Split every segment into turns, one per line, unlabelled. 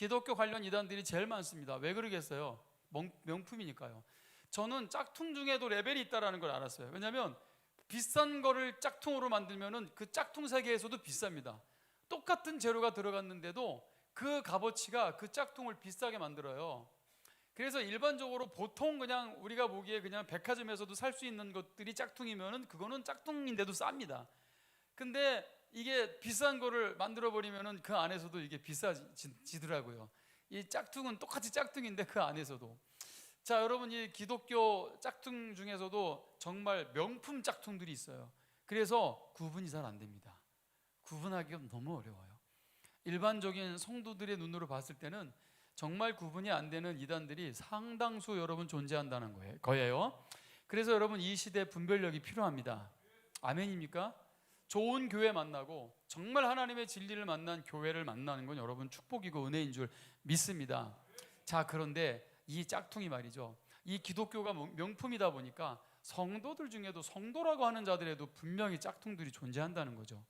기독교 관련 이단들이 제일 많습니다. 왜 그러겠어요? 명품이니까요. 저는 짝퉁 중에도 레벨이 있다는 걸 알았어요. 왜냐하면 비싼 거를 짝퉁으로 만들면은 그 짝퉁 세계에서도 비쌉니다. 똑같은 재료가 들어갔는데도 그 값어치가 그 짝퉁을 비싸게 만들어요. 그래서 일반적으로 보통 그냥 우리가 보기에 그냥 백화점에서도 살 수 있는 것들이 짝퉁이면은 그거는 짝퉁인데도 쌉니다. 근데 이게 비싼 거를 만들어 버리면은 그 안에서도 이게 비싸지더라고요. 이 짝퉁은 똑같이 짝퉁인데 그 안에서도. 자, 여러분, 이 기독교 짝퉁 중에서도 정말 명품 짝퉁들이 있어요. 그래서 구분이 잘 안 됩니다. 구분하기가 너무 어려워요. 일반적인 성도들의 눈으로 봤을 때는 정말 구분이 안 되는 이단들이 상당수 여러분 존재한다는 거예요. 그래서 여러분 이 시대 분별력이 필요합니다. 아멘입니까? 좋은 교회 만나고 정말 하나님의 진리를 만난 교회를 만나는 건 여러분 축복이고 은혜인 줄 믿습니다. 자, 그런데 이 짝퉁이 말이죠, 이 기독교가 명품이다 보니까 성도들 중에도 성도라고 하는 자들에도 분명히 짝퉁들이 존재한다는 거죠.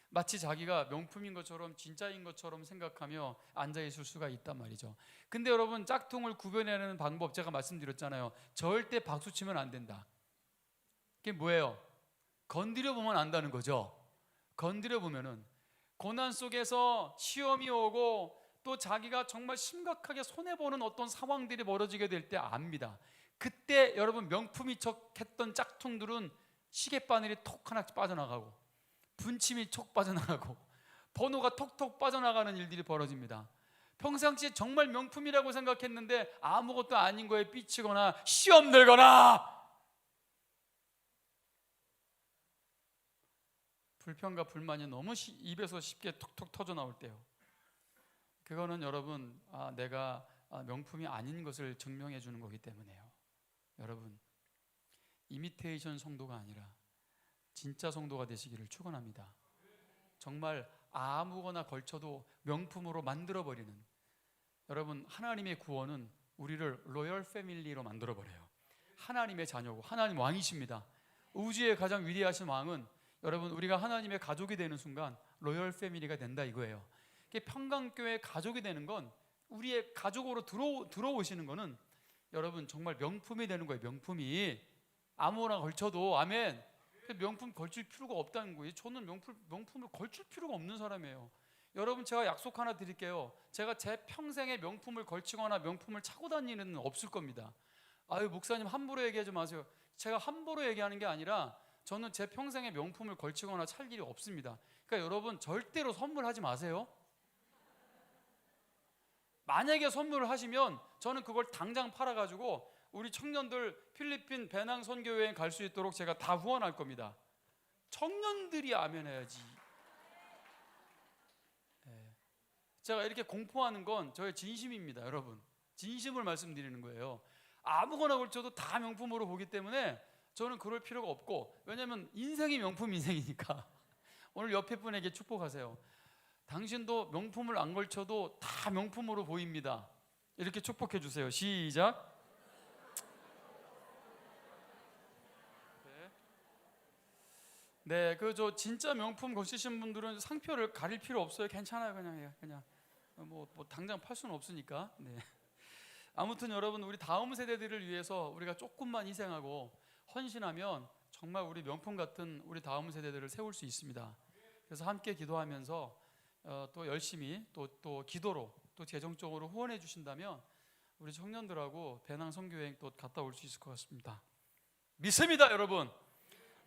마치 자기가 명품인 것처럼 진짜인 것처럼 생각하며 앉아있을 수가 있단 말이죠. 근데 여러분, 짝퉁을 구별해내는 방법 제가 말씀드렸잖아요. 절대 박수 치면 안 된다. 그게 뭐예요? 건드려 보면 안다는 거죠. 건드려 보면은 고난 속에서 시험이 오고 또 자기가 정말 심각하게 손해보는 어떤 상황들이 벌어지게 될 때 압니다. 그때 여러분 명품이 척했던 짝퉁들은 시계바늘이 톡 하나 빠져나가고 분침이 톡 빠져나가고 번호가 톡톡 빠져나가는 일들이 벌어집니다. 평상시에 정말 명품이라고 생각했는데 아무것도 아닌 거에 삐치거나 시험 들거나 불평과 불만이 너무 입에서 쉽게 톡톡 터져 나올 때요, 그거는 여러분 내가 명품이 아닌 것을 증명해 주는 거기 때문에요. 여러분, 이미테이션 성도가 아니라 진짜 성도가 되시기를 축원합니다. 정말 아무거나 걸쳐도 명품으로 만들어버리는, 여러분 하나님의 구원은 우리를 로열 패밀리로 만들어버려요. 하나님의 자녀고 하나님 왕이십니다. 우주의 가장 위대하신 왕은 여러분 우리가 하나님의 가족이 되는 순간 로열 패밀리가 된다 이거예요. 평강교회 가족이 되는 건, 우리의 가족으로 들어오시는 거는 여러분 정말 명품이 되는 거예요. 명품이 아무거나 걸쳐도, 아멘, 명품 걸칠 필요가 없다는 거예요. 저는 명품을 걸칠 필요가 없는 사람이에요. 여러분, 제가 약속 하나 드릴게요. 제가 제 평생에 명품을 걸치거나 명품을 차고 다니는 일은 없을 겁니다. 아유, 목사님 함부로 얘기하지 마세요. 제가 함부로 얘기하는 게 아니라 저는 제 평생에 명품을 걸치거나 찰 일이 없습니다. 그러니까 여러분 절대로 선물하지 마세요. 만약에 선물을 하시면 저는 그걸 당장 팔아가지고 우리 청년들 필리핀 배낭 선교여행 갈 수 있도록 제가 다 후원할 겁니다. 청년들이 아멘해야지. 제가 이렇게 공포하는 건 저의 진심입니다. 여러분, 진심을 말씀드리는 거예요. 아무거나 걸쳐도 다 명품으로 보기 때문에 저는 그럴 필요가 없고, 왜냐하면 인생이 명품 인생이니까. 오늘 옆에 분에게 축복하세요. 당신도 명품을 안 걸쳐도 다 명품으로 보입니다. 이렇게 축복해 주세요. 시작. 네, 저 진짜 명품 걸치신 분들은 상표를 가릴 필요 없어요. 괜찮아요, 그냥 해요. 그냥 뭐 당장 팔 수는 없으니까. 네. 아무튼 여러분, 우리 다음 세대들을 위해서 우리가 조금만 희생하고 헌신하면 정말 우리 명품 같은 우리 다음 세대들을 세울 수 있습니다. 그래서 함께 기도하면서 또 열심히 또 기도로 또 재정적으로 후원해 주신다면 우리 청년들하고 배낭 선교여행 또 갔다 올 수 있을 것 같습니다. 믿습니다, 여러분.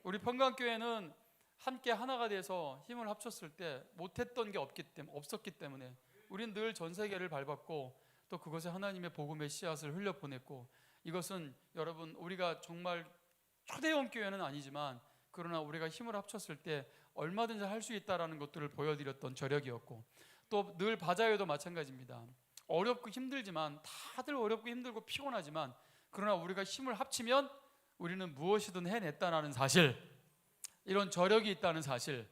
우리 평강교회는 함께 하나가 돼서 힘을 합쳤을 때 못했던 게 없었기 때문에 우린 늘 전 세계를 밟았고 또 그것에 하나님의 복음의 씨앗을 흘려보냈고, 이것은 여러분 우리가 정말 초대형 교회는 아니지만 그러나 우리가 힘을 합쳤을 때 얼마든지 할 수 있다라는 것들을 보여드렸던 저력이었고, 또 늘 바자회도 마찬가지입니다. 어렵고 힘들지만, 다들 어렵고 힘들고 피곤하지만 그러나 우리가 힘을 합치면 우리는 무엇이든 해냈다는 사실, 이런 저력이 있다는 사실,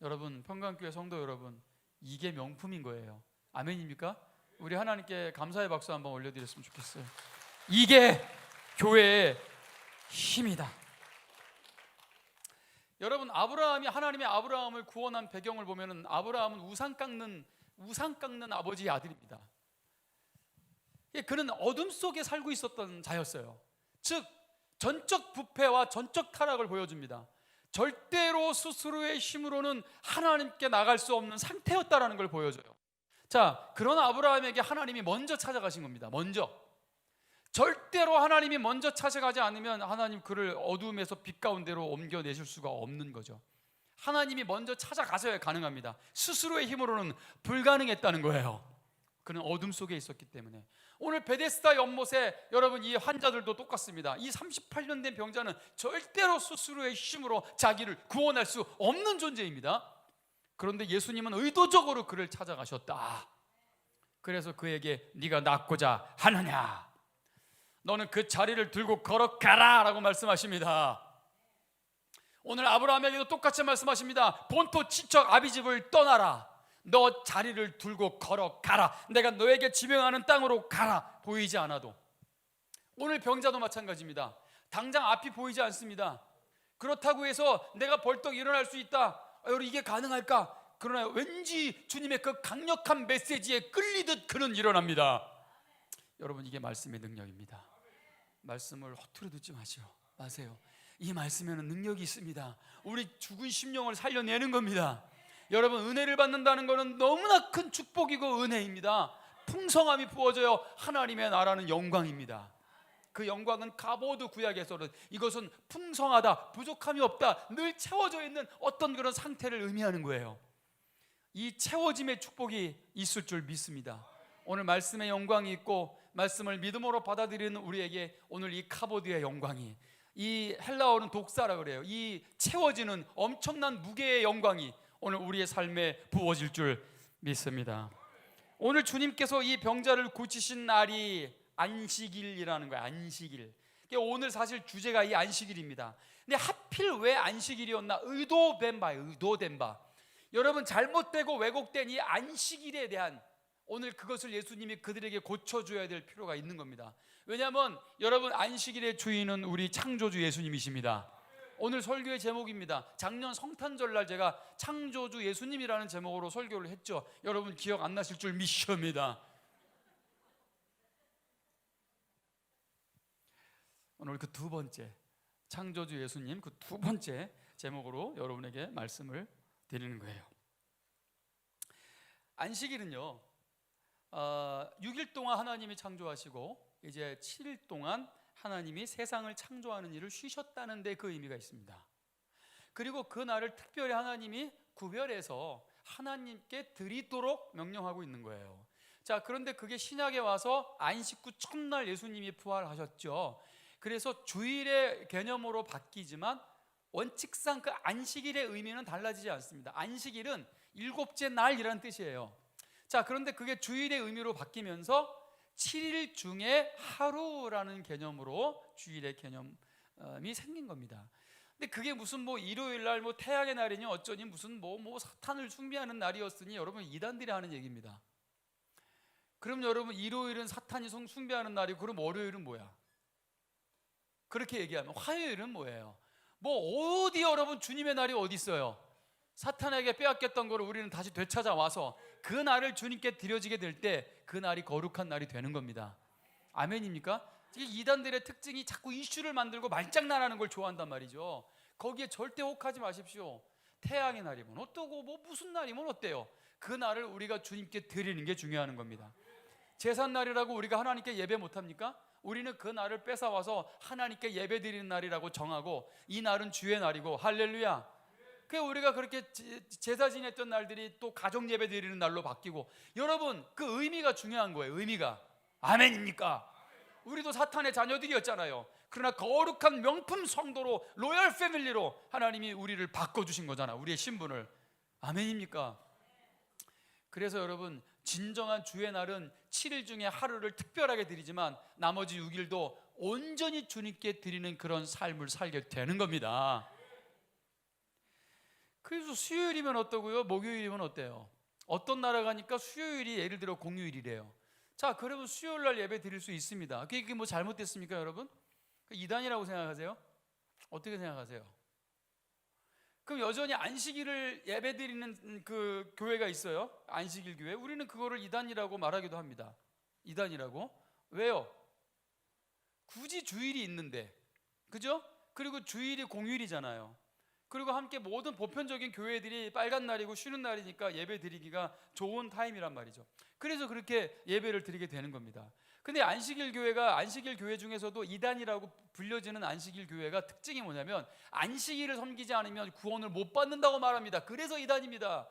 여러분 평강교회 성도 여러분, 이게 명품인 거예요. 아멘입니까? 우리 하나님께 감사의 박수 한번 올려드렸으면 좋겠어요. 이게 교회의 힘이다. 여러분, 하나님의 아브라함을 구원한 배경을 보면은 아브라함은 우상 깎는 우상 깎는 아버지의 아들입니다. 그는 어둠 속에 살고 있었던 자였어요. 즉 전적 부패와 전적 타락을 보여줍니다. 절대로 스스로의 힘으로는 하나님께 나갈 수 없는 상태였다라는 걸 보여줘요. 자, 그런 아브라함에게 하나님이 먼저 찾아가신 겁니다. 먼저. 절대로 하나님이 먼저 찾아가지 않으면 하나님 그를 어둠에서 빛 가운데로 옮겨내실 수가 없는 거죠. 하나님이 먼저 찾아가셔야 가능합니다. 스스로의 힘으로는 불가능했다는 거예요. 그는 어둠 속에 있었기 때문에. 오늘 베데스다 연못에 여러분 이 환자들도 똑같습니다. 이 38년 된 병자는 절대로 스스로의 힘으로 자기를 구원할 수 없는 존재입니다. 그런데 예수님은 의도적으로 그를 찾아가셨다. 그래서 그에게 네가 낫고자 하느냐, 너는 그 자리를 들고 걸어가라 라고 말씀하십니다. 오늘 아브라함에게도 똑같이 말씀하십니다. 본토 친척 아비집을 떠나라. 너 자리를 들고 걸어가라. 내가 너에게 지명하는 땅으로 가라. 보이지 않아도. 오늘 병자도 마찬가지입니다. 당장 앞이 보이지 않습니다. 그렇다고 해서 내가 벌떡 일어날 수 있다, 여러분 이게 가능할까? 그러나 왠지 주님의 그 강력한 메시지에 끌리듯 그는 일어납니다. 여러분 이게 말씀의 능력입니다. 말씀을 허투루 듣지 마세요. 이 말씀에는 능력이 있습니다. 우리 죽은 심령을 살려내는 겁니다. 여러분 은혜를 받는다는 것은 너무나 큰 축복이고 은혜입니다. 풍성함이 부어져요. 하나님의 나라는 영광입니다. 그 영광은 가보드 구약에서는 이것은 풍성하다, 부족함이 없다, 늘 채워져 있는 어떤 그런 상태를 의미하는 거예요. 이 채워짐의 축복이 있을 줄 믿습니다. 오늘 말씀의 영광이 있고 말씀을 믿음으로 받아들이는 우리에게 오늘 이 카보드의 영광이, 이 헬라어는 독사라 그래요. 이 채워지는 엄청난 무게의 영광이 오늘 우리의 삶에 부어질 줄 믿습니다. 오늘 주님께서 이 병자를 고치신 날이 안식일이라는 거예요. 안식일. 오늘 사실 주제가 이 안식일입니다. 근데 하필 왜 안식일이었나? 의도된 바. 여러분 잘못되고 왜곡된 이 안식일에 대한 오늘 그것을 예수님이 그들에게 고쳐줘야 될 필요가 있는 겁니다. 왜냐하면 여러분 안식일의 주인은 우리 창조주 예수님이십니다. 오늘 설교의 제목입니다. 작년 성탄절날 제가 창조주 예수님이라는 제목으로 설교를 했죠. 여러분 기억 안 나실 줄 믿습니다. 오늘 그 두 번째 창조주 예수님 그 두 번째 제목으로 여러분에게 말씀을 드리는 거예요. 안식일은요 6일 동안 하나님이 창조하시고 이제 7일 동안 하나님이 세상을 창조하는 일을 쉬셨다는 데 그 의미가 있습니다. 그리고 그 날을 특별히 하나님이 구별해서 하나님께 드리도록 명령하고 있는 거예요. 자, 그런데 그게 신약에 와서 안식 후 첫날 예수님이 부활하셨죠. 그래서 주일의 개념으로 바뀌지만 원칙상 그 안식일의 의미는 달라지지 않습니다. 안식일은 일곱째 날이라는 뜻이에요. 자, 그런데 그게 주일의 의미로 바뀌면서 7일 중에 하루라는 개념으로 주일의 개념이 생긴 겁니다. 근데 그게 무슨 일요일 날 태양의 날이니 어쩌니 무슨 사탄을 숭배하는 날이었으니 여러분 이단들이 하는 얘기입니다. 그럼 여러분 일요일은 사탄이 숭배하는 날이고 그럼 월요일은 뭐야? 그렇게 얘기하면 화요일은 뭐예요? 어디 여러분 주님의 날이 어디 있어요? 사탄에게 빼앗겼던 거를 우리는 다시 되찾아와서 그 날을 주님께 드려지게 될 때 그 날이 거룩한 날이 되는 겁니다. 아멘입니까? 이단들의 특징이 자꾸 이슈를 만들고 말장난하는 걸 좋아한단 말이죠. 거기에 절대 혹하지 마십시오. 태양의 날이면 어떠고 무슨 날이면 어때요? 그 날을 우리가 주님께 드리는 게 중요한 겁니다. 제삿날이라고 우리가 하나님께 예배 못합니까? 우리는 그 날을 뺏어와서 하나님께 예배 드리는 날이라고 정하고 이 날은 주의 날이고 할렐루야. 우리가 그렇게 제사 지냈던 날들이 또 가족 예배 드리는 날로 바뀌고 여러분 그 의미가 중요한 거예요. 의미가. 아멘입니까? 우리도 사탄의 자녀들이었잖아요. 그러나 거룩한 명품 성도로 로열 패밀리로 하나님이 우리를 바꿔주신 거잖아. 우리의 신분을. 아멘입니까? 그래서 여러분 진정한 주의 날은 7일 중에 하루를 특별하게 드리지만 나머지 6일도 온전히 주님께 드리는 그런 삶을 살게 되는 겁니다. 그래서 수요일이면 어떠고요? 목요일이면 어때요? 어떤 나라 가니까 수요일이 예를 들어 공휴일이래요. 자, 그러면 수요일 날 예배 드릴 수 있습니다. 그게 잘못됐습니까, 여러분? 이단이라고 생각하세요? 어떻게 생각하세요? 그럼 여전히 안식일을 예배드리는 그 교회가 있어요. 안식일 교회. 우리는 그거를 이단이라고 말하기도 합니다. 이단이라고. 왜요? 굳이 주일이 있는데, 그죠? 그리고 주일이 공휴일이잖아요. 그리고 함께 모든 보편적인 교회들이 빨간 날이고 쉬는 날이니까 예배 드리기가 좋은 타임이란 말이죠. 그래서 그렇게 예배를 드리게 되는 겁니다. 근데 안식일 교회 중에서도 이단이라고 불려지는 안식일 교회가 특징이 뭐냐면 안식일을 섬기지 않으면 구원을 못 받는다고 말합니다. 그래서 이단입니다.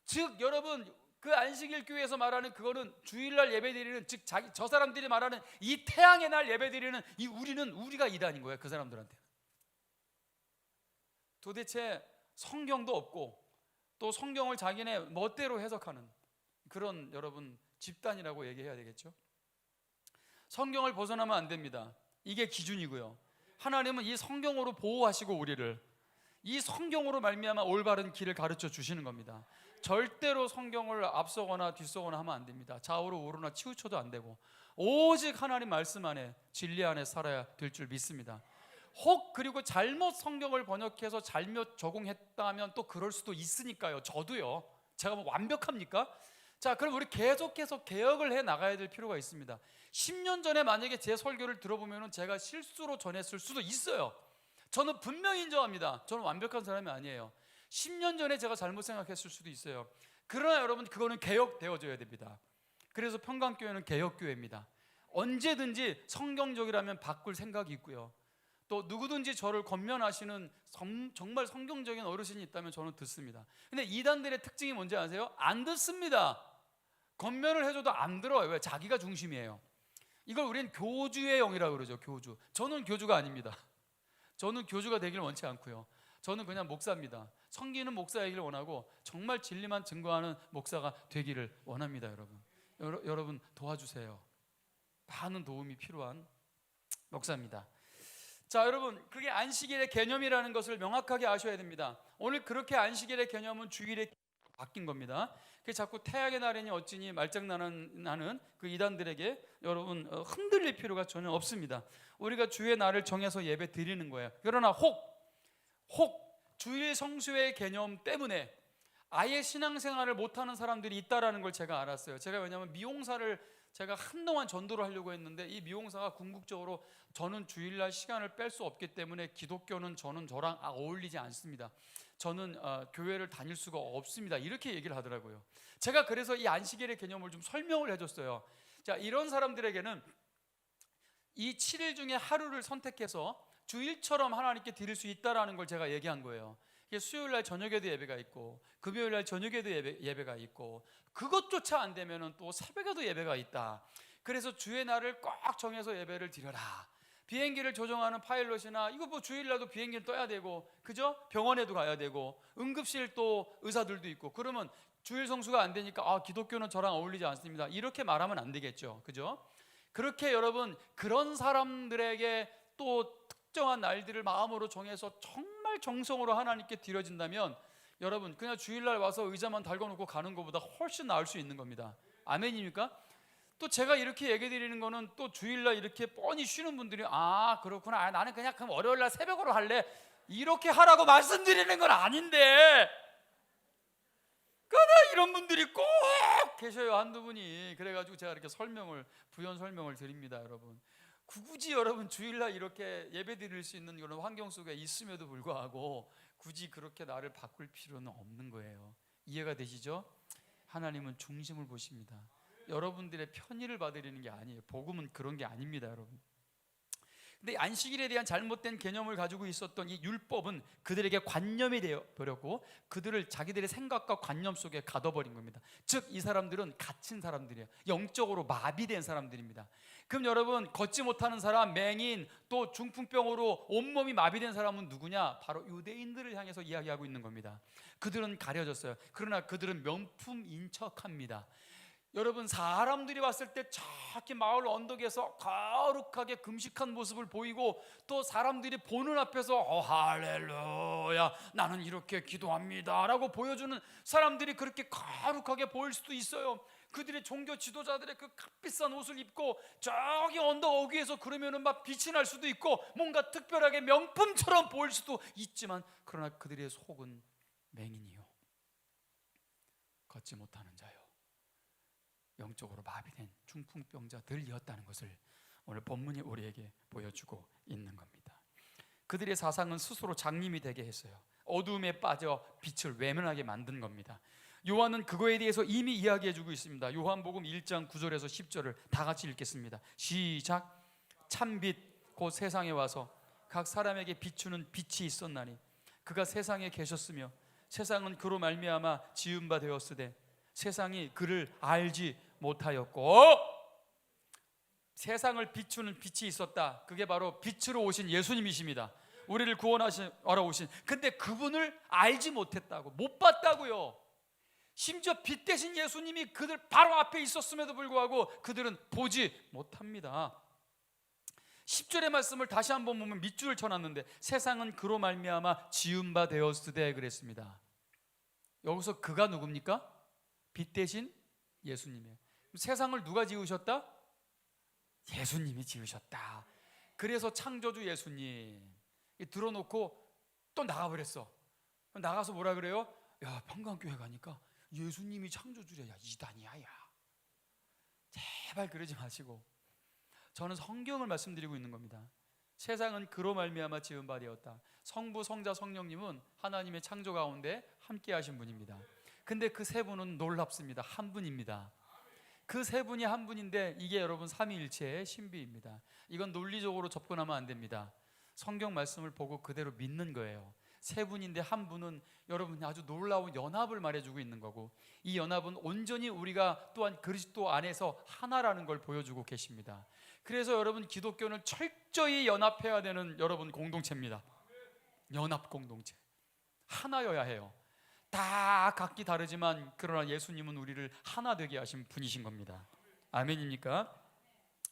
즉 여러분, 그 안식일 교회에서 말하는 그거는 주일날 예배드리는, 즉 저 사람들이 말하는 이 태양의 날 예배드리는 이 우리가 이단인 거예요. 그 사람들한테. 도대체 성경도 없고 또 성경을 자기네 멋대로 해석하는 그런 여러분 집단이라고 얘기해야 되겠죠. 성경을 벗어나면 안 됩니다. 이게 기준이고요. 하나님은 이 성경으로 보호하시고 우리를 이 성경으로 말미암아 올바른 길을 가르쳐 주시는 겁니다. 절대로 성경을 앞서거나 뒤서거나 하면 안 됩니다. 좌우로 우로나 치우쳐도 안 되고 오직 하나님 말씀 안에 진리 안에 살아야 될 줄 믿습니다. 혹 그리고 잘못 성경을 번역해서 잘못 적용했다면 또 그럴 수도 있으니까요. 저도요. 제가 뭐 완벽합니까? 자, 그럼 우리 계속해서 개혁을 해 나가야 될 필요가 있습니다. 10년 전에 만약에 제 설교를 들어보면 제가 실수로 전했을 수도 있어요. 저는 분명히 인정합니다. 저는 완벽한 사람이 아니에요. 10년 전에 제가 잘못 생각했을 수도 있어요. 그러나 여러분, 그거는 개혁되어져야 됩니다. 그래서 평강교회는 개혁교회입니다. 언제든지 성경적이라면 바꿀 생각이 있고요. 또 누구든지 저를 권면하시는 정말 성경적인 어르신이 있다면 저는 듣습니다. 근데 이단들의 특징이 뭔지 아세요? 안 듣습니다. 권면을 해줘도 안 들어요. 왜? 자기가 중심이에요. 이걸 우리는 교주의 영이라고 그러죠. 교주. 저는 교주가 아닙니다. 저는 교주가 되길 원치 않고요. 저는 그냥 목사입니다. 섬기는 목사이기를 원하고 정말 진리만 증거하는 목사가 되기를 원합니다. 여러분 도와주세요. 많은 도움이 필요한 목사입니다. 자, 여러분, 그게 안식일의 개념이라는 것을 명확하게 아셔야 됩니다. 오늘 그렇게 안식일의 개념은 주일에 바뀐 겁니다. 그게 자꾸 태양의 날이니 어찌니 말장난하는 그 이단들에게 여러분 흔들릴 필요가 전혀 없습니다. 우리가 주의 날을 정해서 예배 드리는 거예요. 그러나 혹 주일 성수의 개념 때문에 아예 신앙생활을 못하는 사람들이 있다라는 걸 제가 알았어요. 제가 왜냐하면 미용사를 제가 한동안 전도를 하려고 했는데 이 미용사가 궁극적으로 저는 주일날 시간을 뺄 수 없기 때문에 기독교는 저랑 어울리지 않습니다. 저는 교회를 다닐 수가 없습니다. 이렇게 얘기를 하더라고요. 제가 그래서 이 안식일의 개념을 좀 설명을 해줬어요. 자, 이런 사람들에게는 이 7일 중에 하루를 선택해서 주일처럼 하나님께 드릴 수 있다라는 걸 제가 얘기한 거예요. 수요일날 저녁에도 예배가 있고 금요일날 저녁에도 예배가 있고 그것조차 안 되면 또 새벽에도 예배가 있다. 그래서 주의 날을 꼭 정해서 예배를 드려라. 비행기를 조정하는 파일럿이나 이거 뭐 주일날도 비행기를 떠야 되고, 그죠? 병원에도 가야 되고 응급실 또 의사들도 있고, 그러면 주일 성수가 안 되니까 기독교는 저랑 어울리지 않습니다. 이렇게 말하면 안 되겠죠, 그죠? 그렇게 여러분 그런 사람들에게 또 특정한 날들을 마음으로 정해서 정말 정성으로 하나님께 드려진다면 여러분 그냥 주일날 와서 의자만 달궈놓고 가는 것보다 훨씬 나을 수 있는 겁니다. 아멘입니까? 또 제가 이렇게 얘기 드리는 거는 또 주일날 이렇게 뻔히 쉬는 분들이 그렇구나, 나는 그냥 그럼 월요일날 새벽으로 할래, 이렇게 하라고 말씀드리는 건 아닌데 그러나 이런 분들이 꼭 계셔요. 한두 분이. 그래가지고 제가 이렇게 부연 설명을 드립니다. 여러분 굳이 여러분 주일날 이렇게 예배 드릴 수 있는 그런 환경 속에 있음에도 불구하고 굳이 그렇게 나를 바꿀 필요는 없는 거예요. 이해가 되시죠? 하나님은 중심을 보십니다. 여러분들의 편의를 받으려는 게 아니에요. 복음은 그런 게 아닙니다, 여러분. 근데 안식일에 대한 잘못된 개념을 가지고 있었던 이 율법은 그들에게 관념이 되어 버렸고 그들을 자기들의 생각과 관념 속에 가둬버린 겁니다. 즉 이 사람들은 갇힌 사람들이에요. 영적으로 마비된 사람들입니다. 그럼 여러분 걷지 못하는 사람, 맹인, 또 중풍병으로 온몸이 마비된 사람은 누구냐? 바로 유대인들을 향해서 이야기하고 있는 겁니다. 그들은 가려졌어요. 그러나 그들은 명품인 척합니다. 여러분 사람들이 봤을 때 저기 마을 언덕에서 거룩하게 금식한 모습을 보이고 또 사람들이 보는 앞에서 할렐루야 나는 이렇게 기도합니다 라고 보여주는 사람들이 그렇게 거룩하게 보일 수도 있어요. 그들의 종교 지도자들의 그 값비싼 옷을 입고 저기 언덕 어귀에서 그러면은 막 빛이 날 수도 있고 뭔가 특별하게 명품처럼 보일 수도 있지만, 그러나 그들의 속은 맹인이요, 걷지 못하는 자요, 영적으로 마비된 중풍병자들이었다는 것을 오늘 본문이 우리에게 보여주고 있는 겁니다. 그들의 사상은 스스로 장님이 되게 했어요. 어두움에 빠져 빛을 외면하게 만든 겁니다. 요한은 그거에 대해서 이미 이야기해주고 있습니다. 요한복음 1장 9절에서 10절을 다 같이 읽겠습니다. 시작. 참빛 곧 세상에 와서 각 사람에게 비추는 빛이 있었나니 그가 세상에 계셨으며 세상은 그로 말미암아 지은 바 되었으되 세상이 그를 알지 못하였고. 세상을 비추는 빛이 있었다. 그게 바로 빛으로 오신 예수님이십니다. 우리를 구원하러 오신. 근데 그분을 알지 못했다고, 못 봤다고요. 심지어 빛 대신 예수님이 그들 바로 앞에 있었음에도 불구하고 그들은 보지 못합니다. 10절의 말씀을 다시 한번 보면 밑줄을 쳐놨는데 세상은 그로 말미암아 지은 바 되었으되 그랬습니다. 여기서 그가 누굽니까? 빛 대신 예수님이에요. 세상을 누가 지으셨다? 예수님이 지으셨다. 그래서 창조주 예수님 들어놓고 또 나가버렸어. 나가서 뭐라 그래요? 야, 평강교회 가니까 예수님이 창조주래. 야, 이단이야. 야, 제발 그러지 마시고, 저는 성경을 말씀드리고 있는 겁니다. 세상은 그로 말미암아 지은 바 되었다. 성부, 성자, 성령님은 하나님의 창조 가운데 함께 하신 분입니다. 근데 그 세 분은 놀랍습니다. 한 분입니다. 그 세 분이 한 분인데 이게 여러분 삼위일체의 신비입니다. 이건 논리적으로 접근하면 안 됩니다. 성경 말씀을 보고 그대로 믿는 거예요. 세 분인데 한 분은 여러분 아주 놀라운 연합을 말해주고 있는 거고, 이 연합은 온전히 우리가 또한 그리스도 안에서 하나라는 걸 보여주고 계십니다. 그래서 여러분 기독교는 철저히 연합해야 되는 여러분 공동체입니다. 연합 공동체, 하나여야 해요. 다 각기 다르지만 그러나 예수님은 우리를 하나 되게 하신 분이신 겁니다. 아멘입니까?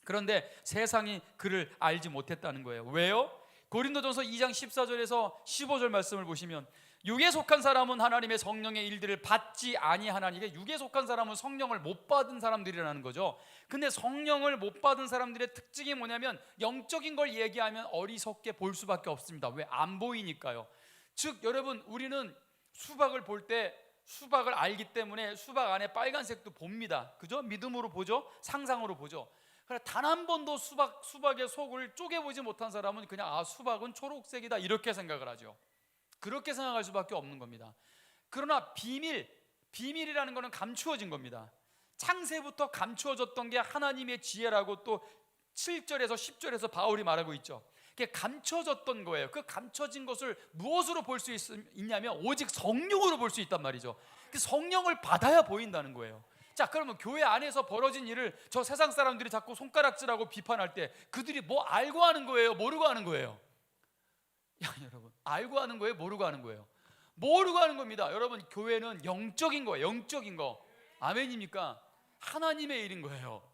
그런데 세상이 그를 알지 못했다는 거예요. 왜요? 고린도전서 2장 14절에서 15절 말씀을 보시면 육에 속한 사람은 하나님의 성령의 일들을 받지 아니하나니, 이게 육에 속한 사람은 성령을 못 받은 사람들이라는 거죠. 근데 성령을 못 받은 사람들의 특징이 뭐냐면 영적인 걸 얘기하면 어리석게 볼 수밖에 없습니다. 왜? 안 보이니까요. 즉 여러분, 우리는 수박을 볼 때 수박을 알기 때문에 수박 안에 빨간색도 봅니다. 그죠? 믿음으로 보죠? 상상으로 보죠. 그러나 단 한 번도 수박의 속을 쪼개보지 못한 사람은 그냥 수박은 초록색이다 이렇게 생각을 하죠. 그렇게 생각할 수밖에 없는 겁니다. 그러나 비밀이라는 것은 감추어진 겁니다. 창세부터 감추어졌던 게 하나님의 지혜라고 또 7절에서 10절에서 바울이 말하고 있죠. 그게 감춰졌던 거예요. 그 감춰진 것을 무엇으로 볼 수 있냐면 오직 성령으로 볼 수 있단 말이죠. 그 성령을 받아야 보인다는 거예요. 자, 그러면 교회 안에서 벌어진 일을 저 세상 사람들이 자꾸 손가락질하고 비판할 때 그들이 뭐 알고 하는 거예요? 모르고 하는 거예요? 야, 여러분, 알고 하는 거예요? 모르고 하는 거예요? 모르고 하는 겁니다. 여러분, 교회는 영적인 거예요. 영적인 거. 아멘입니까? 하나님의 일인 거예요.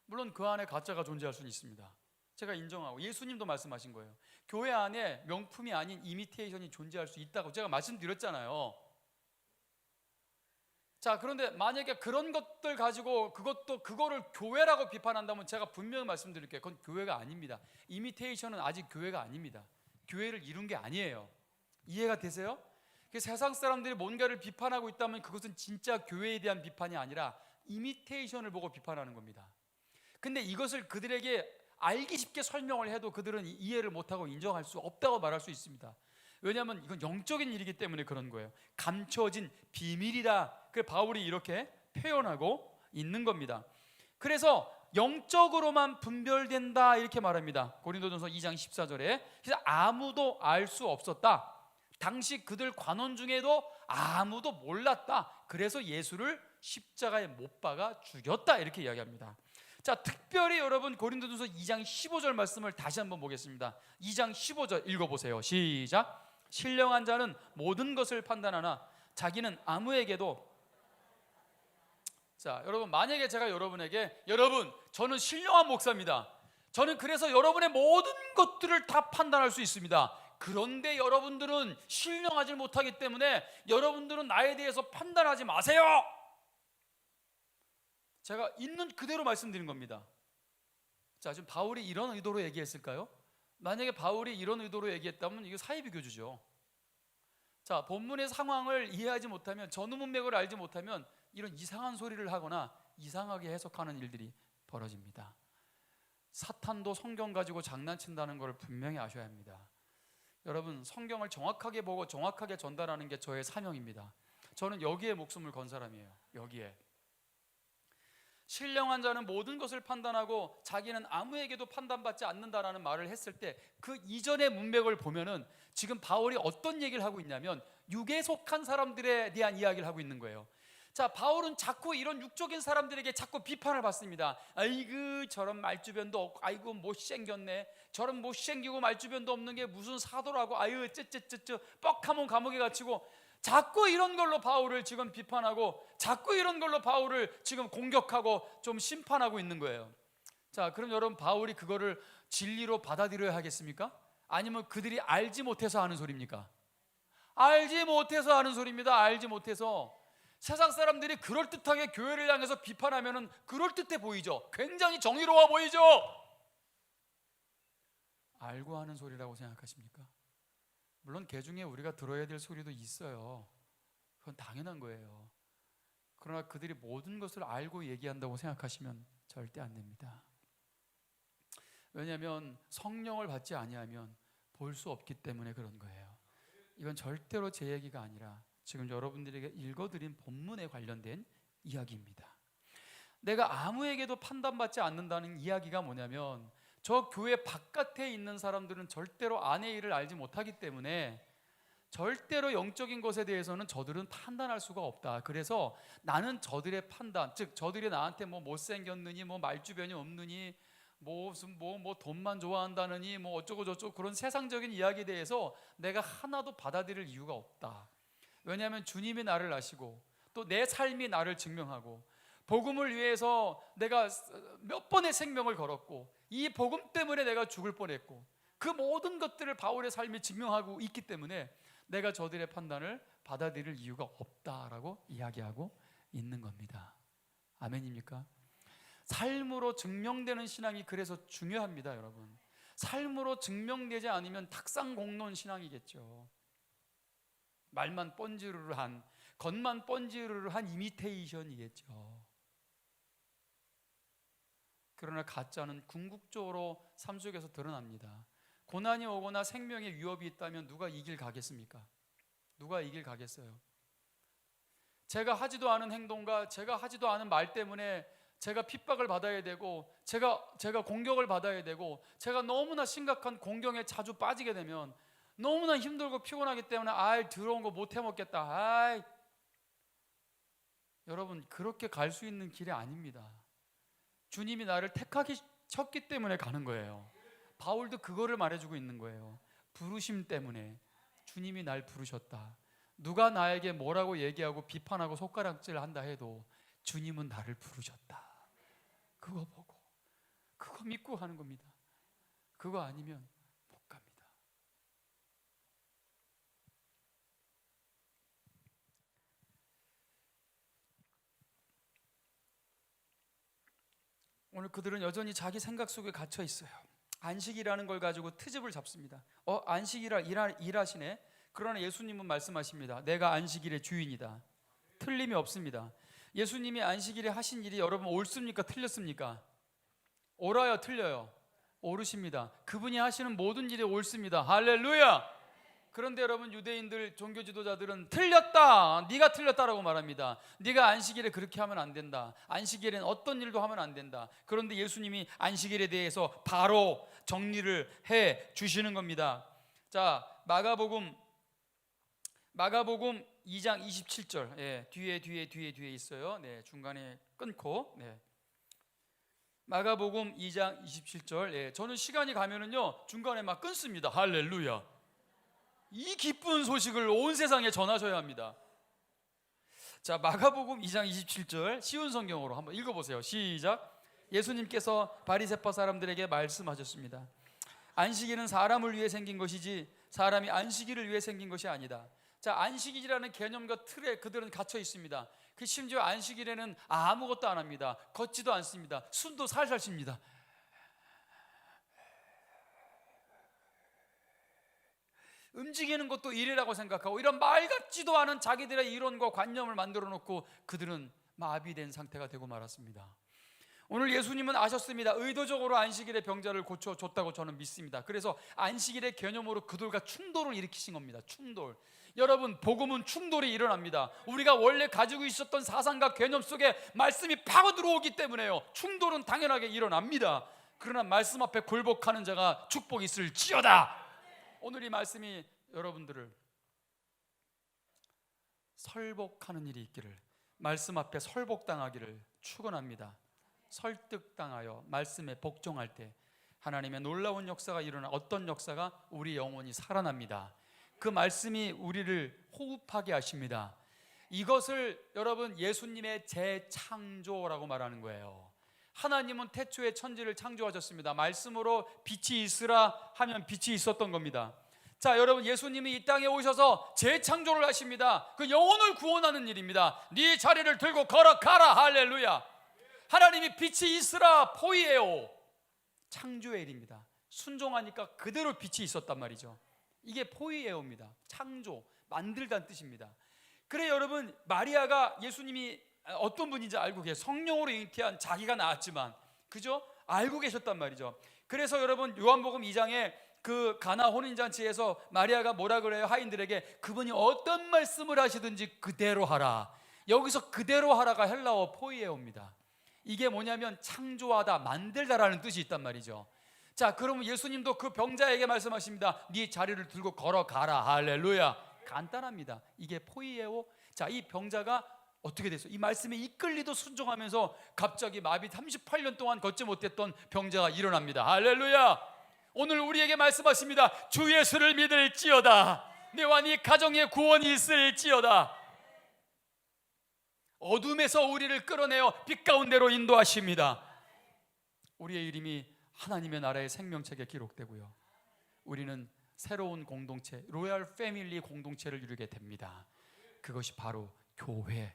물론 그 안에 가짜가 존재할 수는 있습니다. 제가 인정하고 예수님도 말씀하신 거예요. 교회 안에 명품이 아닌 이미테이션이 존재할 수 있다고 제가 말씀드렸잖아요. 자, 그런데 만약에 그런 것들 가지고 그거를 교회라고 비판한다면 제가 분명히 말씀드릴게요. 그건 교회가 아닙니다. 이미테이션은 아직 교회가 아닙니다. 교회를 이룬 게 아니에요. 이해가 되세요? 세상 사람들이 뭔가를 비판하고 있다면 그것은 진짜 교회에 대한 비판이 아니라 이미테이션을 보고 비판하는 겁니다. 근데 이것을 그들에게 알기 쉽게 설명을 해도 그들은 이해를 못하고 인정할 수 없다고 말할 수 있습니다. 왜냐하면 이건 영적인 일이기 때문에 그런 거예요. 감춰진 비밀이라, 그 바울이 이렇게 표현하고 있는 겁니다. 그래서 영적으로만 분별된다 이렇게 말합니다. 고린도전서 2장 14절에 그래서 아무도 알 수 없었다. 당시 그들 관원 중에도 아무도 몰랐다. 그래서 예수를 십자가에 못 박아 죽였다 이렇게 이야기합니다. 자, 특별히 여러분 고린도전서 2장 15절 말씀을 다시 한번 보겠습니다. 2장 15절 읽어보세요. 시작. 신령한 자는 모든 것을 판단하나 자기는 아무에게도. 자, 여러분, 만약에 제가 여러분에게 여러분 저는 신령한 목사입니다. 저는 그래서 여러분의 모든 것들을 다 판단할 수 있습니다. 그런데 여러분들은 신령하지 못하기 때문에 여러분들은 나에 대해서 판단하지 마세요. 제가 있는 그대로 말씀드린 겁니다. 자, 지금 바울이 이런 의도로 얘기했을까요? 만약에 바울이 이런 의도로 얘기했다면 이게 사이비교주죠. 자, 본문의 상황을 이해하지 못하면, 전후 문맥을 알지 못하면 이런 이상한 소리를 하거나 이상하게 해석하는 일들이 벌어집니다. 사탄도 성경 가지고 장난친다는 걸 분명히 아셔야 합니다. 여러분, 성경을 정확하게 보고 정확하게 전달하는 게 저의 사명입니다. 저는 여기에 목숨을 건 사람이에요. 여기에. 신령한 자는 모든 것을 판단하고 자기는 아무에게도 판단받지 않는다라는 말을 했을 때 그 이전의 문맥을 보면은 지금 바울이 어떤 얘기를 하고 있냐면 육에 속한 사람들에 대한 이야기를 하고 있는 거예요. 자, 바울은 자꾸 이런 육적인 사람들에게 자꾸 비판을 받습니다. 아이고, 저런 말주변도 없고, 아이고 못생겼네, 저런 못생기고 말주변도 없는 게 무슨 사도라고, 아유 쯧쯧쯧쯧 뻑하면 감옥에 갇히고, 자꾸 이런 걸로 바울을 지금 비판하고, 자꾸 이런 걸로 바울을 지금 공격하고 좀 심판하고 있는 거예요. 자, 그럼 여러분, 바울이 그거를 진리로 받아들여야 하겠습니까? 아니면 그들이 알지 못해서 하는 소리입니까? 알지 못해서 하는 소리입니다. 알지 못해서. 세상 사람들이 그럴듯하게 교회를 향해서 비판하면은 그럴듯해 보이죠. 굉장히 정의로워 보이죠. 알고 하는 소리라고 생각하십니까? 물론 그 중에 우리가 들어야 될 소리도 있어요. 그건 당연한 거예요. 그러나 그들이 모든 것을 알고 얘기한다고 생각하시면 절대 안 됩니다. 왜냐하면 성령을 받지 아니하면 볼 수 없기 때문에 그런 거예요. 이건 절대로 제 얘기가 아니라 지금 여러분들에게 읽어드린 본문에 관련된 이야기입니다. 내가 아무에게도 판단받지 않는다는 이야기가 뭐냐면, 저 교회 바깥에 있는 사람들은 절대로 안의 일을 알지 못하기 때문에 절대로 영적인 것에 대해서는 저들은 판단할 수가 없다. 그래서 나는 저들의 판단, 즉 저들이 나한테 뭐 못생겼느니, 뭐 말주변이 없느니, 뭐 돈만 좋아한다느니, 뭐 어쩌고 저쩌고 그런 세상적인 이야기에 대해서 내가 하나도 받아들일 이유가 없다. 왜냐하면 주님이 나를 아시고 또 내 삶이 나를 증명하고, 복음을 위해서 내가 몇 번의 생명을 걸었고, 이 복음 때문에 내가 죽을 뻔했고, 그 모든 것들을 바울의 삶이 증명하고 있기 때문에 내가 저들의 판단을 받아들일 이유가 없다라고 이야기하고 있는 겁니다. 아멘입니까? 삶으로 증명되는 신앙이 그래서 중요합니다, 여러분. 삶으로 증명되지 않으면 탁상공론 신앙이겠죠. 말만 뻔지르르한, 겉만 뻔지르르한 이미테이션이겠죠. 그러나 가짜는 궁극적으로 삶 속에서 드러납니다. 고난이 오거나 생명의 위협이 있다면 누가 이길 가겠습니까? 누가 이길 가겠어요? 제가 하지도 않은 행동과 제가 하지도 않은 말 때문에 제가 핍박을 받아야 되고, 제가 공격을 받아야 되고, 제가 너무나 심각한 공경에 자주 빠지게 되면 너무나 힘들고 피곤하기 때문에 더러운 거 못 해먹겠다. 여러분, 그렇게 갈 수 있는 길이 아닙니다. 주님이 나를 택하셨기 때문에 가는 거예요. 바울도 그거를 말해주고 있는 거예요. 부르심 때문에 주님이 날 부르셨다. 누가 나에게 뭐라고 얘기하고 비판하고 손가락질 한다 해도 주님은 나를 부르셨다. 그거 보고, 그거 믿고 하는 겁니다. 그거 아니면 못 갑니다. 오늘 그들은 여전히 자기 생각 속에 갇혀 있어요. 안식이라는 걸 가지고 트집을 잡습니다. 안식이라 일하시네. 그러나 예수님은 말씀하십니다. 내가 안식일의 주인이다. 틀림이 없습니다. 예수님이 안식일에 하신 일이 여러분 옳습니까? 틀렸습니까? 옳아요? 틀려요? 옳으십니다. 그분이 하시는 모든 일이 옳습니다. 할렐루야! 그런데 여러분, 유대인들 종교 지도자들은 틀렸다, 네가 틀렸다라고 말합니다. 네가 안식일에 그렇게 하면 안 된다. 안식일엔 어떤 일도 하면 안 된다. 그런데 예수님이 안식일에 대해서 바로 정리를 해 주시는 겁니다. 자, 마가복음 2장 27절, 뒤에 있어요. 중간에 끊고, 마가복음 2장 27절. 저는 시간이 가면은요 중간에 막 끊습니다. 할렐루야! 이 기쁜 소식을 온 세상에 전하셔야 합니다. 자, 마가복음 2장 27절 쉬운 성경으로 한번 읽어보세요. 시작. 예수님께서 바리새파 사람들에게 말씀하셨습니다. 안식일은 사람을 위해 생긴 것이지 사람이 안식일을 위해 생긴 것이 아니다. 자, 안식일이라는 개념과 틀에 그들은 갇혀 있습니다. 그 심지어 안식일에는 아무것도 안 합니다. 걷지도 않습니다. 숨도 살살 쉽니다. 움직이는 것도 일이라고 생각하고 이런 말 같지도 않은 자기들의 이론과 관념을 만들어 놓고 그들은 마비된 상태가 되고 말았습니다. 오늘 예수님은 아셨습니다. 의도적으로 안식일의 병자를 고쳐줬다고 저는 믿습니다. 그래서 안식일의 개념으로 그들과 충돌을 일으키신 겁니다. 충돌. 여러분, 복음은 충돌이 일어납니다. 우리가 원래 가지고 있었던 사상과 개념 속에 말씀이 파고 들어오기 때문에요. 충돌은 당연하게 일어납니다. 그러나 말씀 앞에 굴복하는 자가 축복이 있을지어다. 오늘 이 말씀이 여러분들을 설복하는 일이 있기를, 말씀 앞에 설복당하기를 축원합니다. 설득당하여 말씀에 복종할 때 하나님의 놀라운 역사가 일어나, 어떤 역사가? 우리 영혼이 살아납니다. 그 말씀이 우리를 호흡하게 하십니다. 이것을 여러분 예수님의 재창조라고 말하는 거예요. 하나님은 태초에 천지를 창조하셨습니다. 말씀으로 빛이 있으라 하면 빛이 있었던 겁니다. 자, 여러분, 예수님이 이 땅에 오셔서 재창조를 하십니다. 그 영혼을 구원하는 일입니다. 네 자리를 들고 걸어가라. 할렐루야. 하나님이 빛이 있으라 포이에요. 창조의 일입니다. 순종하니까 그대로 빛이 있었단 말이죠. 이게 포이에요입니다. 창조, 만들다는 뜻입니다. 그래, 여러분, 마리아가 예수님이 어떤 분인지 알고 계세요. 성령으로 잉태한 자기가 낳았지만, 그죠? 알고 계셨단 말이죠. 그래서 여러분, 요한복음 2장에 그 가나 혼인잔치에서 마리아가 뭐라 그래요? 하인들에게 그분이 어떤 말씀을 하시든지 그대로 하라. 여기서 그대로 하라가 헬라어 포이에오입니다. 이게 뭐냐면 창조하다, 만들다라는 뜻이 있단 말이죠. 자, 그러면 예수님도 그 병자에게 말씀하십니다. 네 자리를 들고 걸어가라. 할렐루야. 간단합니다. 이게 포이에오. 자, 이 병자가 어떻게 됐어요? 이 말씀에 이끌리도 순종하면서 갑자기 마비 38년 동안 걷지 못했던 병자가 일어납니다. 할렐루야. 오늘 우리에게 말씀하십니다. 주 예수를 믿을지어다. 네와 네 가정에 구원이 있을지어다. 어둠에서 우리를 끌어내어 빛 가운데로 인도하십니다. 우리의 이름이 하나님의 나라의 생명책에 기록되고요, 우리는 새로운 공동체, 로얄 패밀리 공동체를 이루게 됩니다. 그것이 바로 교회입니다.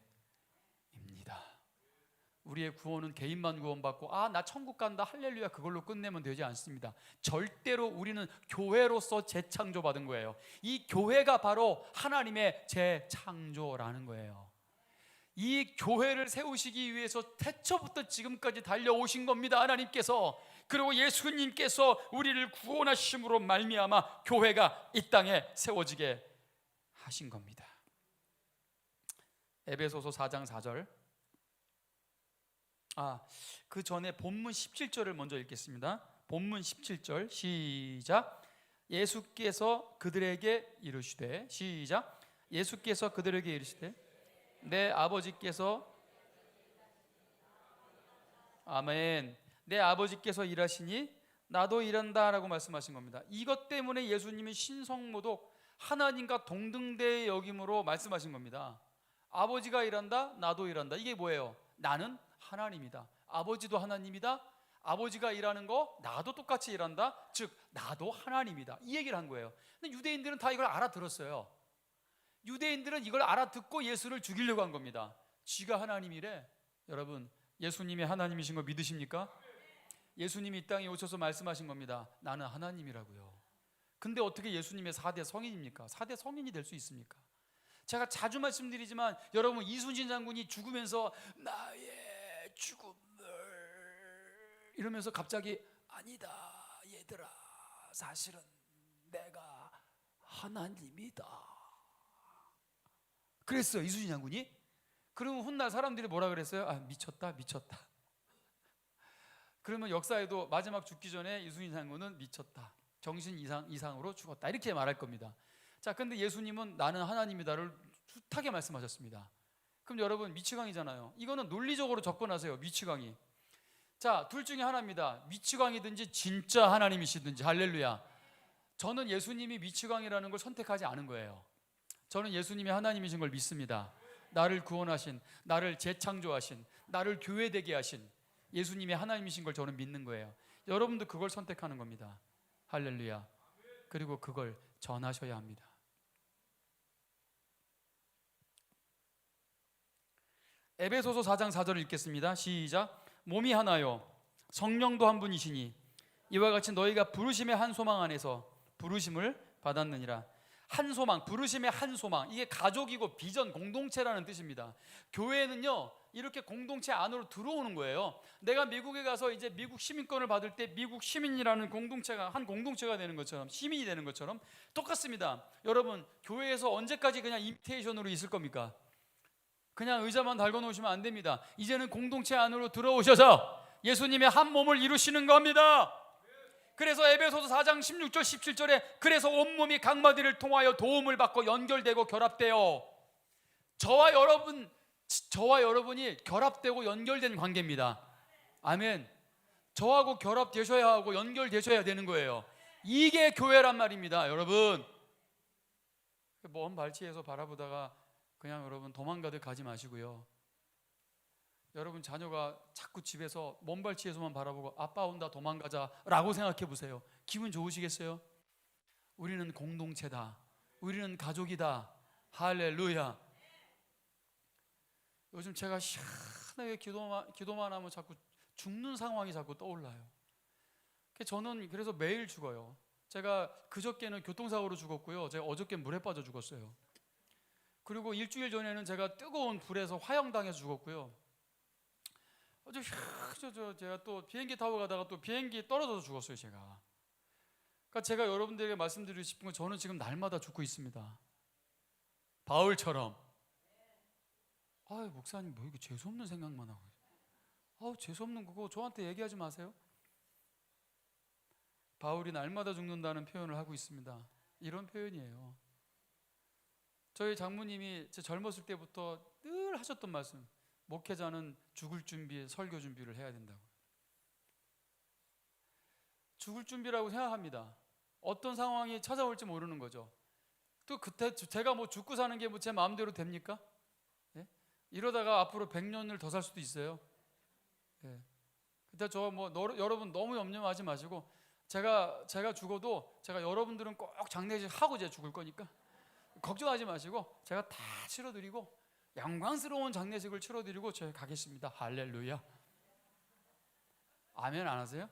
우리의 구원은 개인만 구원받고 나 천국 간다 할렐루야 그걸로 끝내면 되지 않습니다. 절대로 우리는 교회로서 재창조받은 거예요. 이 교회가 바로 하나님의 재창조라는 거예요. 이 교회를 세우시기 위해서 태초부터 지금까지 달려오신 겁니다. 하나님께서. 그리고 예수님께서 우리를 구원하심으로 말미암아 교회가 이 땅에 세워지게 하신 겁니다. 에베소서 4장 4절. 그 전에 본문 17절을 먼저 읽겠습니다. 본문 17절 시작. 예수께서 그들에게 이르시되, 시작. 예수께서 그들에게 이르시되 내 아버지께서, 아멘, 내 아버지께서 일하시니 나도 일한다 라고 말씀하신 겁니다. 이것 때문에 예수님이 신성모독, 하나님과 동등대의 여김으로 말씀하신 겁니다. 아버지가 일한다, 나도 일한다. 이게 뭐예요? 나는 하나님이다, 아버지도 하나님이다, 아버지가 일하는 거 나도 똑같이 일한다, 즉 나도 하나님이다, 이 얘기를 한 거예요. 근데 유대인들은 다 이걸 알아들었어요. 유대인들은 이걸 알아듣고 예수를 죽이려고 한 겁니다. 쥐가 하나님이래. 여러분, 예수님이 하나님이신 거 믿으십니까? 예수님이 이 땅에 오셔서 말씀하신 겁니다. 나는 하나님이라고요. 근데 어떻게 예수님의 4대 성인입니까? 4대 성인이 될 수 있습니까? 제가 자주 말씀드리지만 여러분, 이순신 장군이 죽으면서 나의 죽음을 이러면서 갑자기 아니다 얘들아, 사실은 내가 하나님이다 그랬어요, 이순신 장군이. 그러면 훗날 사람들이 뭐라 그랬어요? 미쳤다. 그러면 역사에도 마지막 죽기 전에 이순신 장군은 미쳤다, 정신 이상으로 죽었다, 이렇게 말할 겁니다. 자, 근데 예수님은 나는 하나님이다를 숱하게 말씀하셨습니다. 그럼 여러분, 미치광이잖아요. 이거는 논리적으로 접근하세요. 미치광이. 자, 둘 중에 하나입니다. 미치광이든지 진짜 하나님이시든지. 할렐루야. 저는 예수님이 미치광이라는 걸 선택하지 않은 거예요. 저는 예수님이 하나님이신 걸 믿습니다. 나를 구원하신, 나를 재창조하신, 나를 교회되게 하신 예수님이 하나님이신 걸 저는 믿는 거예요. 여러분도 그걸 선택하는 겁니다. 할렐루야. 그리고 그걸 전하셔야 합니다. 에베소서 4장 4절을 읽겠습니다. 시작. 몸이 하나요 성령도 한 분이시니 이와 같이 너희가 부르심의 한 소망 안에서 부르심을 받았느니라. 한 소망, 부르심의 한 소망, 이게 가족이고 비전, 공동체라는 뜻입니다. 교회는요 이렇게 공동체 안으로 들어오는 거예요. 내가 미국에 가서 이제 미국 시민권을 받을 때 미국 시민이라는 공동체가 한 공동체가 되는 것처럼, 시민이 되는 것처럼 똑같습니다. 여러분, 교회에서 언제까지 그냥 이미테이션으로 있을 겁니까? 그냥 의자만 달고 놓으시면 안 됩니다. 이제는 공동체 안으로 들어오셔서 예수님의 한 몸을 이루시는 겁니다. 그래서 에베소서 4장 16절 17절에 그래서 온몸이 각마디를 통하여 도움을 받고 연결되고 결합되어, 저와 여러분이 결합되고 연결된 관계입니다. 아멘. 저하고 결합되셔야 하고 연결되셔야 되는 거예요. 이게 교회란 말입니다. 여러분, 먼 발치에서 바라보다가 그냥 여러분 도망가듯 가지 마시고요. 여러분 자녀가 자꾸 집에서 먼 발치에서만 바라보고 아빠 온다 도망가자라고 생각해 보세요. 기분 좋으시겠어요? 우리는 공동체다. 우리는 가족이다. 할렐루야. 요즘 제가 희한하게 기도만 하면 자꾸 죽는 상황이 자꾸 떠올라요. 저는 그래서 매일 죽어요. 제가 그저께는 교통사고로 죽었고요. 제가 어저께 물에 빠져 죽었어요. 그리고 일주일 전에는 제가 뜨거운 불에서 화형당해서 죽었고요. 제가 또 비행기 타고 가다가 또 비행기 떨어져서 죽었어요. 그러니까 제가 여러분들에게 말씀드리고 싶은 건 저는 지금 날마다 죽고 있습니다. 바울처럼. 목사님 뭐 이렇게 재수없는 생각만 하고. 재수없는 거고 저한테 얘기하지 마세요. 바울이 날마다 죽는다는 표현을 하고 있습니다. 이런 표현이에요. 저희 장모님이 제 젊었을 때부터 늘 하셨던 말씀, 목회자는 죽을 준비, 설교 준비를 해야 된다고. 죽을 준비라고 생각합니다. 어떤 상황이 찾아올지 모르는 거죠. 또 그때 제가 뭐 죽고 사는 게 뭐 제 마음대로 됩니까? 예? 이러다가 앞으로 100년을 더 살 수도 있어요. 예. 근데 여러분 너무 염려하지 마시고, 제가 죽어도 제가 여러분들은 꼭 장례식 하고 제가 죽을 거니까 걱정하지 마시고 제가 다 치러드리고 영광스러운 장례식을 치러드리고 저희 가겠습니다. 할렐루야. 아멘 안 하세요?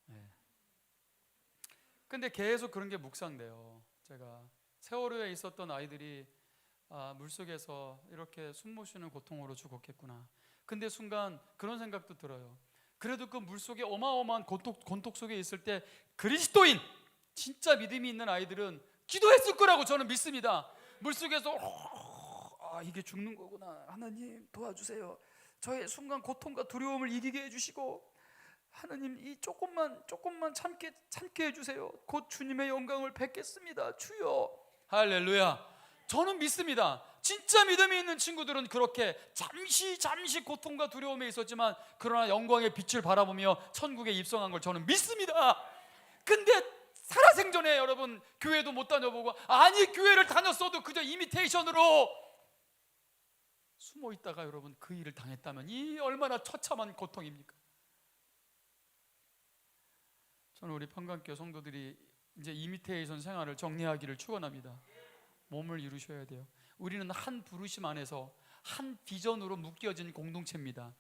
네. 근데 계속 그런 게 묵상돼요. 제가 세월호에 있었던 아이들이 물속에서 이렇게 숨 못 쉬는 고통으로 죽었겠구나. 근데 순간 그런 생각도 들어요. 그래도 그 물속에 어마어마한 곤독 속에 있을 때 그리스도인, 진짜 믿음이 있는 아이들은 기도했을 거라고 저는 믿습니다. 물속에서 이게 죽는 거구나. 하나님 도와주세요. 저의 순간 고통과 두려움을 이기게 해주시고, 하나님 이 조금만 참게 해주세요. 곧 주님의 영광을 뵙겠습니다. 주여. 할렐루야. 저는 믿습니다. 진짜 믿음이 있는 친구들은 그렇게 잠시 고통과 두려움에 있었지만 그러나 영광의 빛을 바라보며 천국에 입성한 걸 저는 믿습니다. 근데 살아생전에 여러분 교회도 못 다녀보고, 아니 교회를 다녔어도 그저 이미테이션으로 숨어 있다가 여러분 그 일을 당했다면 이 얼마나 처참한 고통입니까? 저는 우리 평강교회 성도들이 이제 이미테이션 생활을 정리하기를 축원합니다. 몸을 이루셔야 돼요. 우리는 한 부르심 안에서 한 비전으로 묶여진 공동체입니다.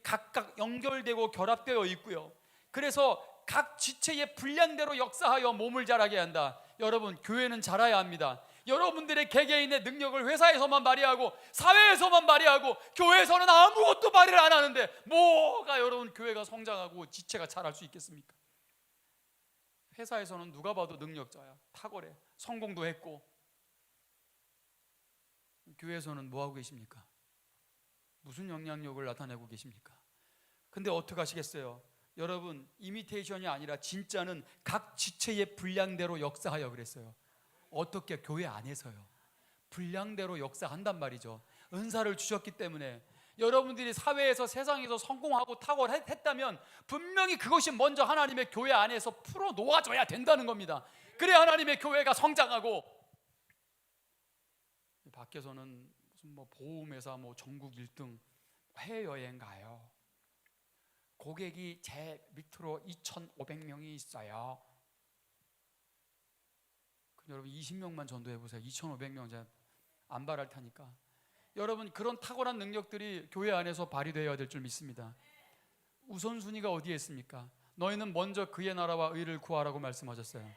각각 연결되고 결합되어 있고요. 그래서 각 지체의 분량대로 역사하여 몸을 자라게 한다. 여러분, 교회는 자라야 합니다. 여러분들의 개개인의 능력을 회사에서만 발휘하고 사회에서만 발휘하고 교회에서는 아무것도 발휘를 안 하는데 뭐가 여러분 교회가 성장하고 지체가 자랄 수 있겠습니까? 회사에서는 누가 봐도 능력자야, 탁월해, 성공도 했고. 교회에서는 뭐 하고 계십니까? 무슨 영향력을 나타내고 계십니까? 근데 어떻게 하시겠어요? 여러분, 이미테이션이 아니라 진짜는 각 지체의 분량대로 역사하여 그랬어요. 어떻게? 교회 안에서요. 분량대로 역사한단 말이죠. 은사를 주셨기 때문에 여러분들이 사회에서 세상에서 성공하고 탁월했다면 분명히 그것이 먼저 하나님의 교회 안에서 풀어 놓아져야 된다는 겁니다. 그래야 하나님의 교회가 성장하고. 밖에서는 무슨 보험회사 전국 1등, 해외여행 가요. 고객이 제 밑으로 2,500명이 있어요. 여러분 20명만 전도해 보세요. 2,500명 제가 안 바랄 테니까. 여러분 그런 탁월한 능력들이 교회 안에서 발휘되어야 될 줄 믿습니다. 우선순위가 어디에 있습니까? 너희는 먼저 그의 나라와 의를 구하라고 말씀하셨어요.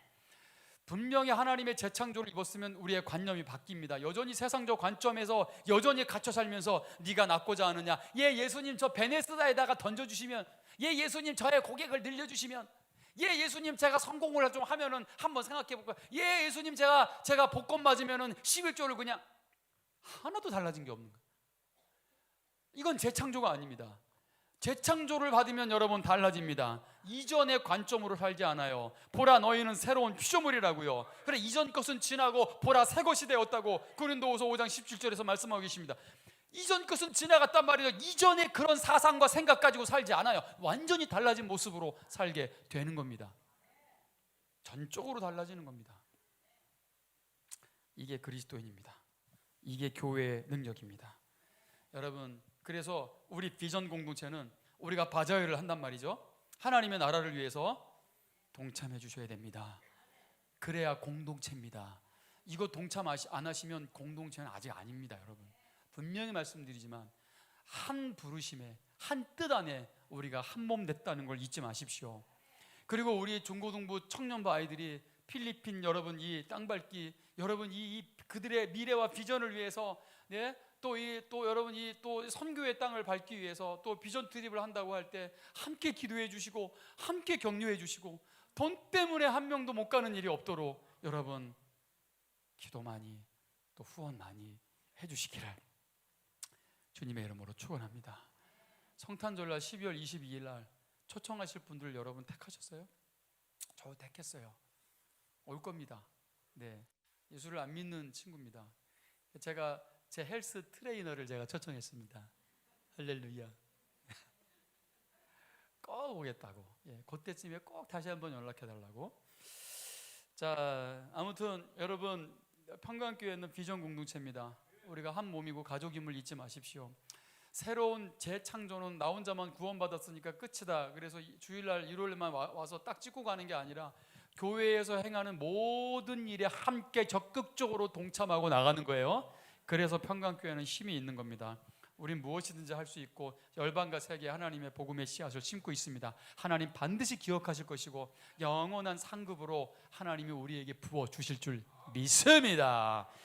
분명히 하나님의 재창조를 입었으면 우리의 관념이 바뀝니다. 여전히 세상적 관점에서 여전히 갇혀 살면서 네가 낫고자 하느냐, 예 예수님 저 베네스다에다가 던져주시면, 예 예수님 저의 고객을 늘려주시면, 예 예수님 제가 성공을 좀 하면은 한번 생각해 볼까요? 예 예수님 제가 복권 맞으면은 11조를 그냥. 하나도 달라진 게 없는 거예요. 이건 재창조가 아닙니다. 재창조를 받으면 여러분 달라집니다. 이전의 관점으로 살지 않아요. 보라 너희는 새로운 피조물이라고요. 그래 이전 것은 지나고 보라 새 것이 되었다고 고린도후서 5장 17절에서 말씀하고 계십니다. 이전 것은 지나갔단 말이죠. 이전의 그런 사상과 생각 가지고 살지 않아요. 완전히 달라진 모습으로 살게 되는 겁니다. 전적으로 달라지는 겁니다. 이게 그리스도인입니다. 이게 교회의 능력입니다. 여러분 그래서 우리 비전 공동체는 우리가 바자회를 한단 말이죠. 하나님의 나라를 위해서 동참해 주셔야 됩니다. 그래야 공동체입니다. 이거 동참 안 하시면 공동체는 아직 아닙니다. 여러분 분명히 말씀드리지만 한 부르심에 한 뜻 안에 우리가 한 몸 됐다는 걸 잊지 마십시오. 그리고 우리 중고등부 청년부 아이들이 필리핀 여러분 이 땅밟기 여러분 이 그들의 미래와 비전을 위해서 또 여러분 또 선교의 땅을 밟기 위해서 또 비전 트립을 한다고 할 때 함께 기도해 주시고 함께 격려해 주시고 돈 때문에 한 명도 못 가는 일이 없도록 여러분 기도 많이 또 후원 많이 해 주시기를 주님의 이름으로 축원합니다. 성탄절날 12월 22일 날 초청하실 분들 여러분 택하셨어요? 저 택했어요. 올 겁니다. 네, 예수를 안 믿는 친구입니다. 제가 제 헬스 트레이너를 제가 초청했습니다. 할렐루야. 꼭 오겠다고. 예, 그때쯤에 꼭 다시 한번 연락해 달라고. 자, 아무튼 여러분 평강교회는 비전 공동체입니다. 우리가 한 몸이고 가족임을 잊지 마십시오. 새로운 재창조는 나 혼자만 구원받았으니까 끝이다. 그래서 주일날 일요일만 와서 딱 찍고 가는 게 아니라 교회에서 행하는 모든 일에 함께 적극적으로 동참하고 나가는 거예요. 그래서 평강교회는 힘이 있는 겁니다. 우린 무엇이든지 할 수 있고 열방과 세계에 하나님의 복음의 씨앗을 심고 있습니다. 하나님 반드시 기억하실 것이고 영원한 상급으로 하나님이 우리에게 부어주실 줄 믿습니다.